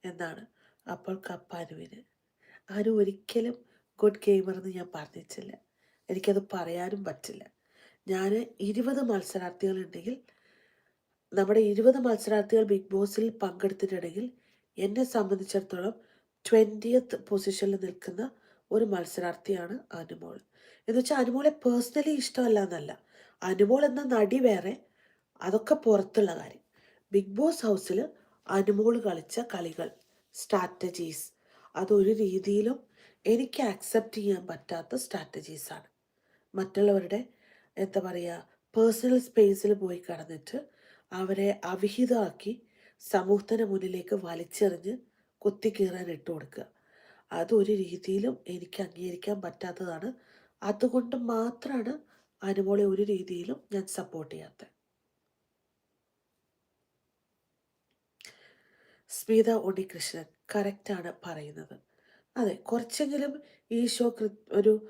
എന്നാണ്. അപ്പോൾ കപ്പ് അനുവിന്. അനു ഒരിക്കലും ഗുഡ് ഗെയിമർ എന്ന് ഞാൻ പറഞ്ഞിട്ടില്ല. എനിക്കത് പറയാനും പറ്റില്ല. ഞാൻ 20 മത്സരാർത്ഥികളുണ്ടെങ്കിൽ നമ്മുടെ 20 മത്സരാർത്ഥികൾ ബിഗ് ബോസിൽ പങ്കെടുത്തിട്ടുണ്ടെങ്കിൽ എന്നെ സംബന്ധിച്ചിടത്തോളം 20th പൊസിഷനിൽ നിൽക്കുന്ന ഒരു മത്സരാർത്ഥിയാണ് അനുമോൾ. എന്ന് വെച്ചാൽ അനുമോളെ പേഴ്സണലി ഇഷ്ടമല്ല എന്നല്ല. അനുമോൾ എന്ന നടി വേറെ, അതൊക്കെ പുറത്തുള്ള കാര്യം. ബിഗ് ബോസ് ഹൗസിൽ അനുമോൾ കളിച്ച കളികൾ, സ്ട്രാറ്റജീസ്, അതൊരു രീതിയിലും എനിക്ക് ആക്സെപ്റ്റ് ചെയ്യാൻ പറ്റാത്ത സ്ട്രാറ്റജീസാണ്. മറ്റുള്ളവരുടെ എന്താ പറയുക, പേഴ്സണൽ സ്പേസിൽ പോയി കടന്നിട്ട് അവരെ അവിഹിതമാക്കി സമൂഹത്തിന് മുന്നിലേക്ക് വലിച്ചെറിഞ്ഞ് കുത്തിക്കീറാൻ ഇട്ട് കൊടുക്കുക. അതൊരു രീതിയിലും എനിക്ക് അംഗീകരിക്കാൻ പറ്റാത്തതാണ്. അതുകൊണ്ട് മാത്രമാണ് അനുമോളെ ഒരു രീതിയിലും ഞാൻ സപ്പോർട്ട് ചെയ്യാത്തത്. സ്മിത ഉണ്ണികൃഷ്ണൻ കറക്റ്റാണ് പറയുന്നത്. അതെ, കുറച്ചെങ്കിലും ഈ ഷോ ഒരു